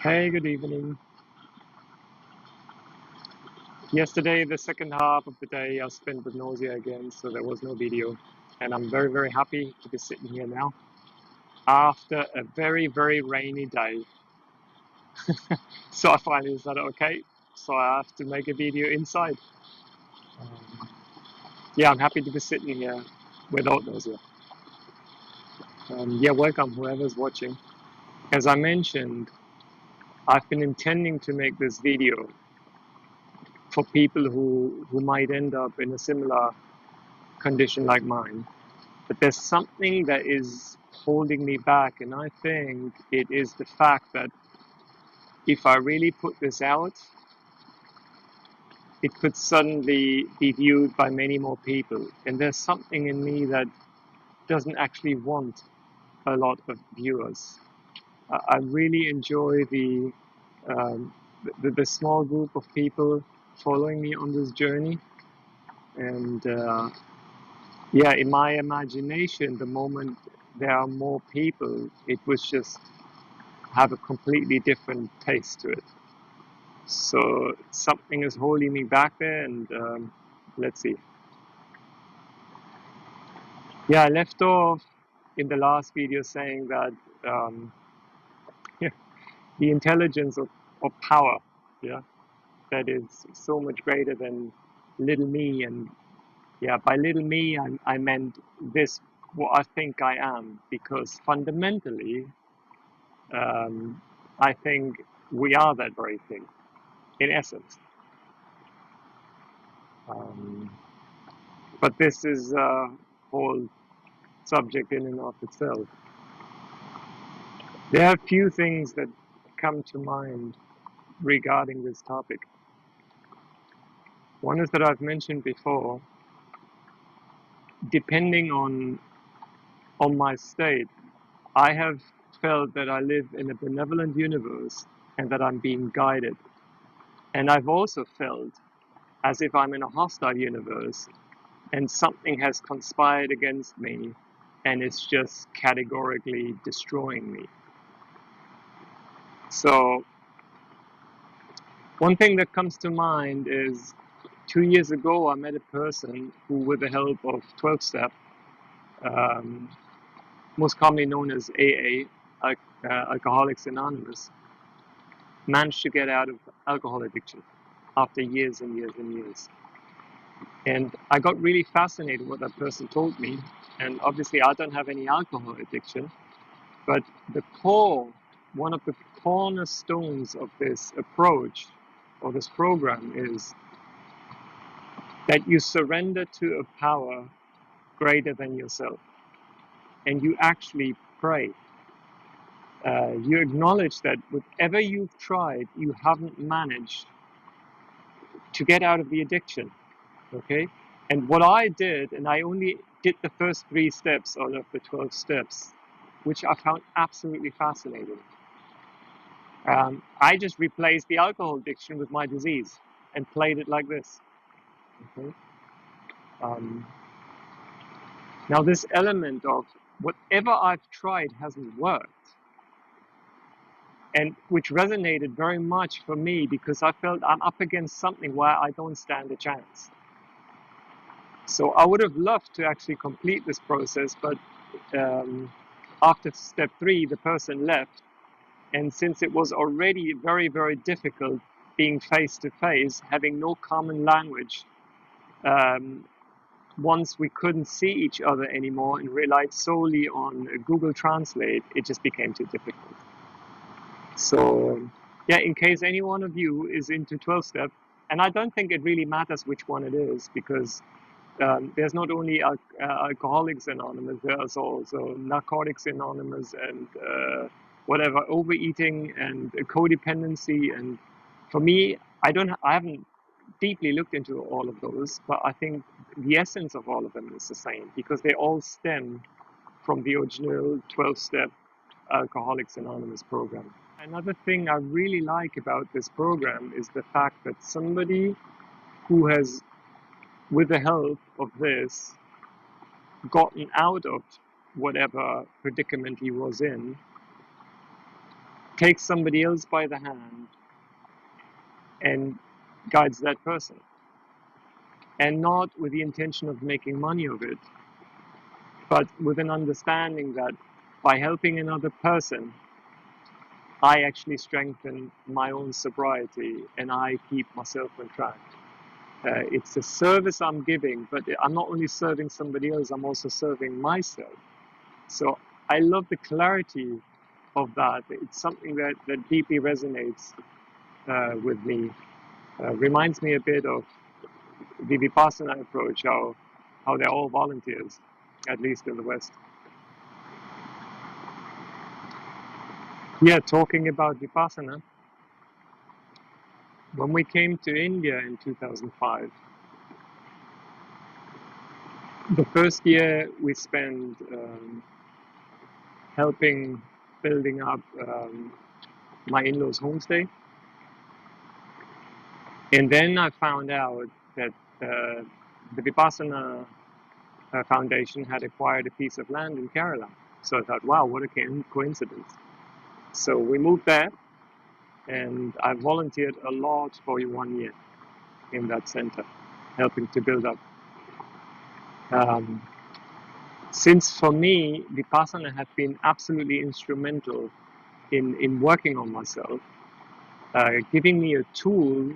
Hey, good evening. Yesterday, the second half of the day, I spent with nausea again, so there was no video. And I'm very, very happy to be sitting here now after a very, very rainy day. So I finally decided, okay, so I have to make a video inside. Um, yeah, I'm happy to be sitting here without nausea. Yeah, welcome, whoever's watching. As I mentioned, I've been intending to make this video for people who might end up in a similar condition like mine. But there's something that is holding me back, and I think it is the fact that if I really put this out, it could suddenly be viewed by many more people. And there's something in me that doesn't actually want a lot of viewers. I really enjoy um, the small group of people following me on this journey. And yeah, in my imagination, the moment there are more people, it was just have a completely different taste to it. So something is holding me back there, and let's see. Yeah, I left off in the last video saying that um, the intelligence of power, yeah, that is so much greater than little me. And yeah, by little me, I meant this, what I think I am, because fundamentally, um, I think we are that very thing, in essence. Um, but this is a whole subject in and of itself. There are a few things that come to mind regarding this topic. One is that I've mentioned before, depending on my state, I have felt that I live in a benevolent universe and that I'm being guided. And I've also felt as if I'm in a hostile universe and something has conspired against me and it's just categorically destroying me. So one thing that comes to mind is 2 years ago I met a person who, with the help of 12-step, um, most commonly known as AA, Alcoholics Anonymous, managed to get out of alcohol addiction after years and years and years. And I got really fascinated with what that person told me. And obviously I don't have any alcohol addiction, but the core, one of the cornerstones of this approach or this program is that you surrender to a power greater than yourself and you actually pray. You acknowledge that whatever you've tried, you haven't managed to get out of the addiction. Okay? And what I did, and I only did the first 3 steps out of the 12 steps, which I found absolutely fascinating. I just replaced the alcohol addiction with my disease and played it like this. Okay? Um, Now, this element of whatever I've tried hasn't worked, and which resonated very much for me because I felt I'm up against something where I don't stand a chance. So I would have loved to actually complete this process, but after step 3, the person left, and since it was already very, very difficult being face to face, having no common language, um, once we couldn't see each other anymore and relied solely on Google Translate, it just became too difficult. So, yeah, in case any one of you is into 12 step, and I don't think it really matters which one it is because there's not only Alcoholics Anonymous, there's also Narcotics Anonymous and whatever, overeating and codependency. And for me, I haven't deeply looked into all of those, but I think the essence of all of them is the same because they all stem from the original 12-step Alcoholics Anonymous program. Another thing I really like about this program is the fact that somebody who has, with the help of this, gotten out of whatever predicament he was in, takes somebody else by the hand and guides that person, and not with the intention of making money of it, but with an understanding that by helping another person, I actually strengthen my own sobriety and I keep myself on track. It's a service I'm giving, but I'm not only serving somebody else, I'm also serving myself. So I love the clarity of that. It's something that deeply resonates with me. Reminds me a bit of the Vipassana approach, how they're all volunteers, at least in the West. Yeah, talking about Vipassana, when we came to India in 2005, the first year we spent helping building up my in-laws homestay, and then I found out that the Vipassana Foundation had acquired a piece of land in Kerala. So I thought, wow, what a coincidence. So we moved there, and I volunteered a lot for 1 year in that center, helping to build up. Since for me, Vipassana had been absolutely instrumental in working on myself, giving me a tool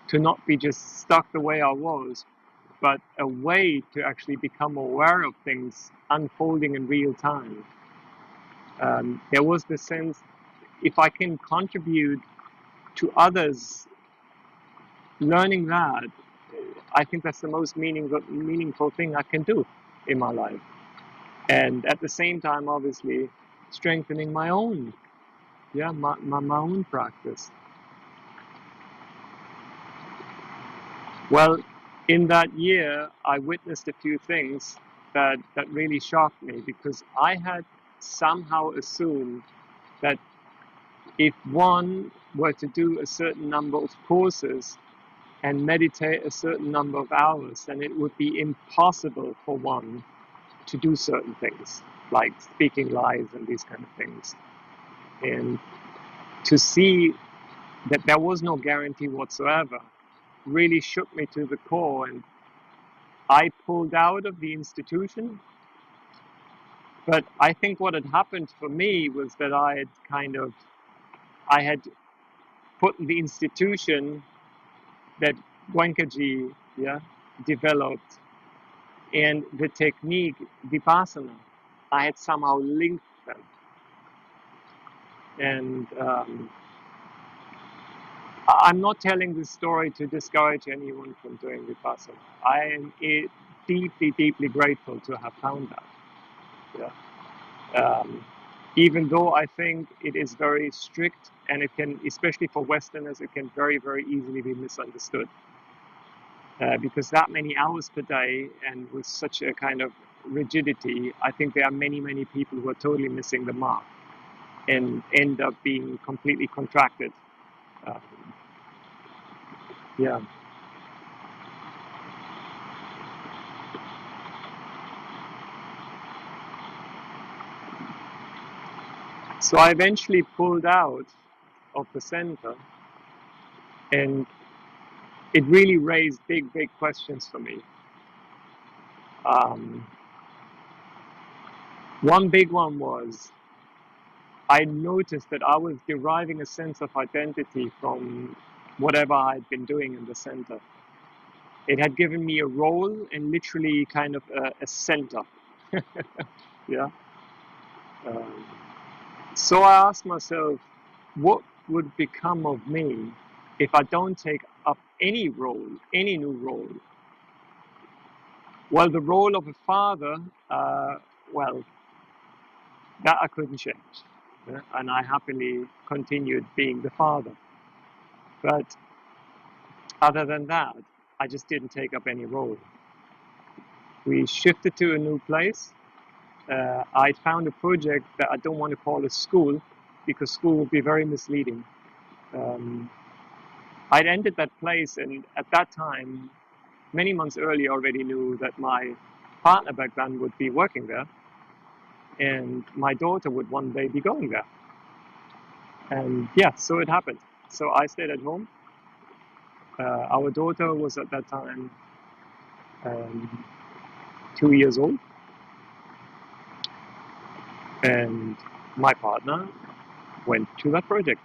to not be just stuck the way I was, but a way to actually become aware of things unfolding in real time. There was the sense, if I can contribute to others learning that, I think that's the most meaningful thing I can do in my life. And at the same time, obviously, strengthening my own, my own practice. Well, in that year, I witnessed a few things that really shocked me, because I had somehow assumed that if one were to do a certain number of courses and meditate a certain number of hours, then it would be impossible for one to do certain things, like speaking lies and these kind of things. And to see that there was no guarantee whatsoever really shook me to the core, and I pulled out of the institution. But I think what had happened for me was that I had put the institution that Goenkaji developed and the technique Vipassana, I had somehow linked them. And I'm not telling this story to discourage anyone from doing Vipassana. I am deeply, deeply grateful to have found that. Yeah. Even though I think it is very strict, and it can, especially for Westerners, it can very, very easily be misunderstood. Because that many hours per day and with such a kind of rigidity, I think there are many, many people who are totally missing the mark and end up being completely contracted. Um, yeah. So I eventually pulled out of the center, and it really raised big, big questions for me. One big one was I noticed that I was deriving a sense of identity from whatever I'd been doing in the center. It had given me a role and literally kind of a center. Yeah. Um, so I asked myself, what would become of me if I don't take up any role, any new role? Well, the role of a father, well, that I couldn't change. Yeah? And I happily continued being the father. But other than that, I just didn't take up any role. We shifted to a new place. I found a project that I don't want to call a school, because school would be very misleading. I'd entered that place, and at that time, many months earlier, already knew that my partner back then would be working there, and my daughter would one day be going there. And yeah, so it happened. So I stayed at home. Our daughter was at that time um, 2 years old, and my partner went to that project.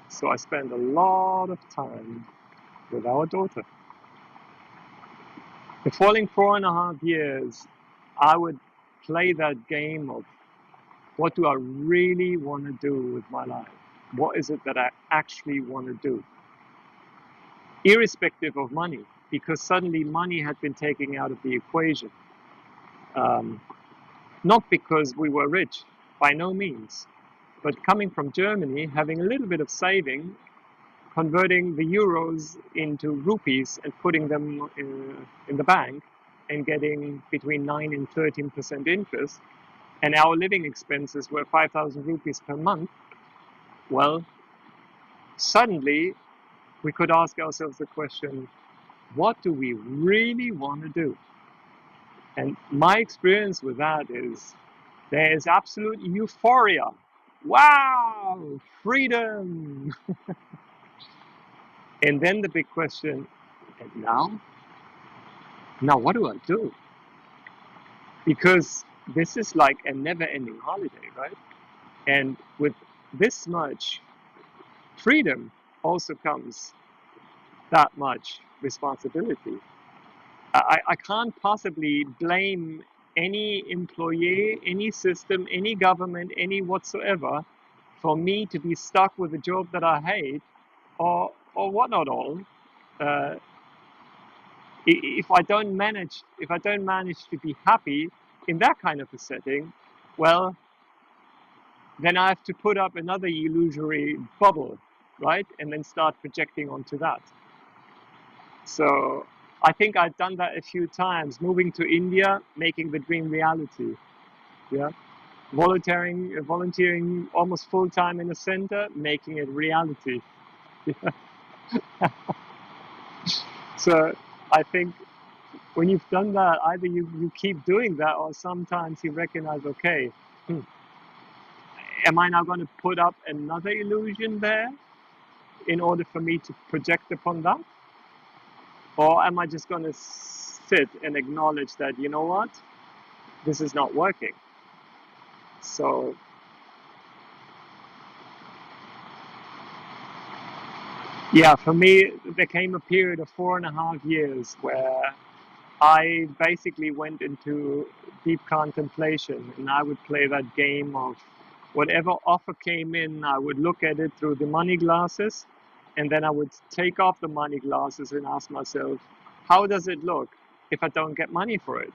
So I spent a lot of time with our daughter. The following 4.5 years, I would play that game of what do I really want to do with my life? What is it that I actually want to do? Irrespective of money, because suddenly money had been taken out of the equation. Um, Not because we were rich, by no means, but coming from Germany, having a little bit of saving, converting the euros into rupees and putting them in the bank and getting between 9 and 13% interest, and our living expenses were 5,000 rupees per month, well, suddenly we could ask ourselves the question, what do we really want to do? And my experience with that is there is absolute euphoria. Wow, freedom. And then the big question, and now? Now, what do I do? Because this is like a never ending holiday, right? And with this much freedom also comes that much responsibility. I can't possibly blame any employee, any system, any government, any whatsoever for me to be stuck with a job that I hate or what not all. Uh, if I don't manage to be happy in that kind of a setting, well, then I have to put up another illusory bubble, right? And then start projecting onto that. So I think I've done that a few times, moving to India, making the dream reality. Yeah, volunteering almost full time in a center, making it reality. So I think when you've done that, either you keep doing that, or sometimes you recognize, okay, am I now going to put up another illusion there in order for me to project upon that? Or am I just going to sit and acknowledge that, you know what, this is not working? So, yeah, for me, there came a period of 4.5 years where I basically went into deep contemplation, and I would play that game of whatever offer came in, I would look at it through the money glasses, and then I would take off the money glasses and ask myself, how does it look if I don't get money for it?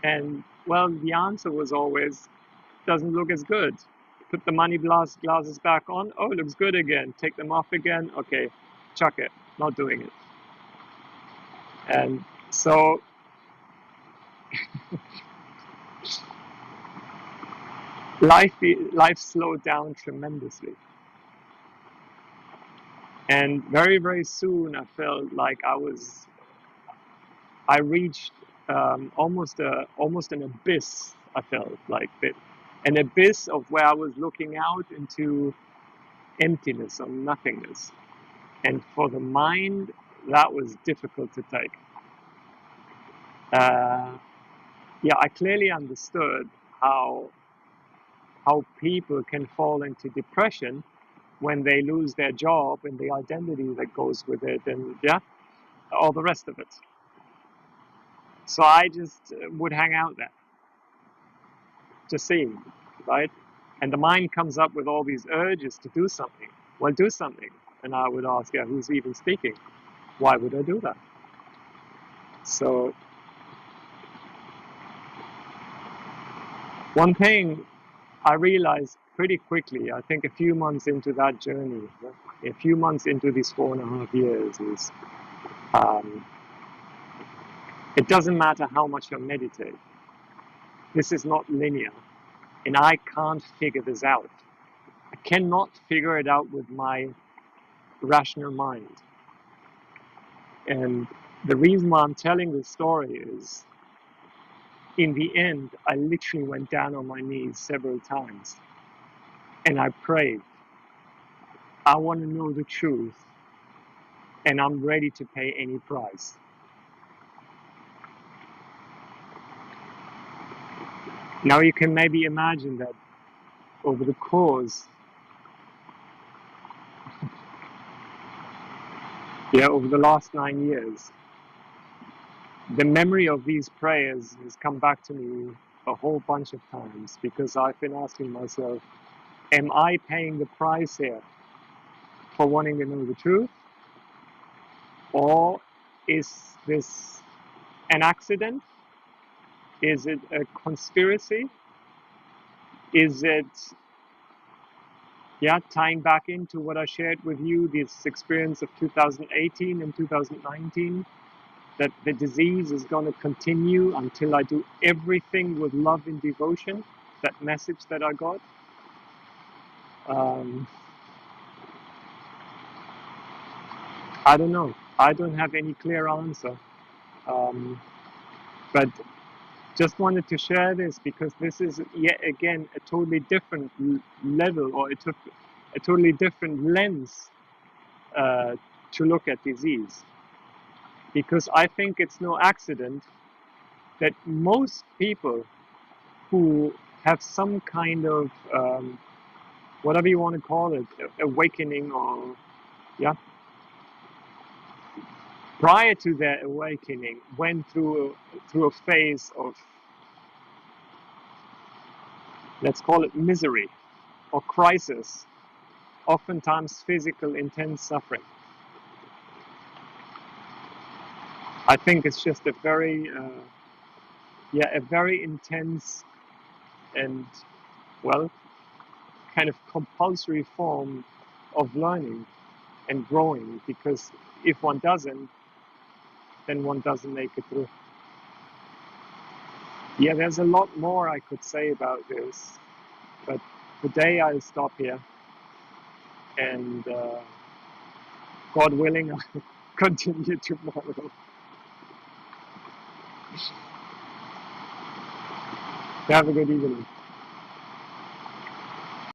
And well, the answer was always, doesn't look as good. Put the money glasses back on, oh, it looks good again. Take them off again, okay, chuck it, not doing it. And so life slowed down tremendously, and very soon I felt like I reached almost an abyss. I felt like that, an abyss of where I was looking out into emptiness or nothingness, and for the mind that was difficult to take. uh, yeah, I clearly understood how people can fall into depression when they lose their job and the identity that goes with it, and yeah, all the rest of it. So I just would hang out there, just seeing, right? And the mind comes up with all these urges to do something. Well, do something. And I would ask, yeah, who's even speaking? Why would I do that? So one thing I realized pretty quickly, I think a few months into that journey, a few months into these 4.5 years, is um, it doesn't matter how much I meditate. This is not linear, and I can't figure this out. I cannot figure it out with my rational mind. And the reason why I'm telling this story is, in the end, I literally went down on my knees several times and I prayed. I want to know the truth, and I'm ready to pay any price. Now you can maybe imagine that over the course, over the last 9 years, the memory of these prayers has come back to me a whole bunch of times, because I've been asking myself, am I paying the price here for wanting to know the truth? Or is this an accident? Is it a conspiracy? Is it, tying back into what I shared with you, this experience of 2018 and 2019, that the disease is going to continue until I do everything with love and devotion, that message that I got? Um, I don't know. I don't have any clear answer. Um, but just wanted to share this, because this is yet again a totally different level, or it took a totally different lens uh, to look at disease. Because I think it's no accident that most people who have some kind of whatever you want to call it, awakening, or yeah, prior to their awakening, went through a phase of, let's call it, misery or crisis, oftentimes physical intense suffering. I think it's just a very a very intense and, well, kind of compulsory form of learning and growing, because if one doesn't, then one doesn't make it through. Yeah, there's a lot more I could say about this, but today I'll stop here, and God willing, I'll continue tomorrow. Have a good evening.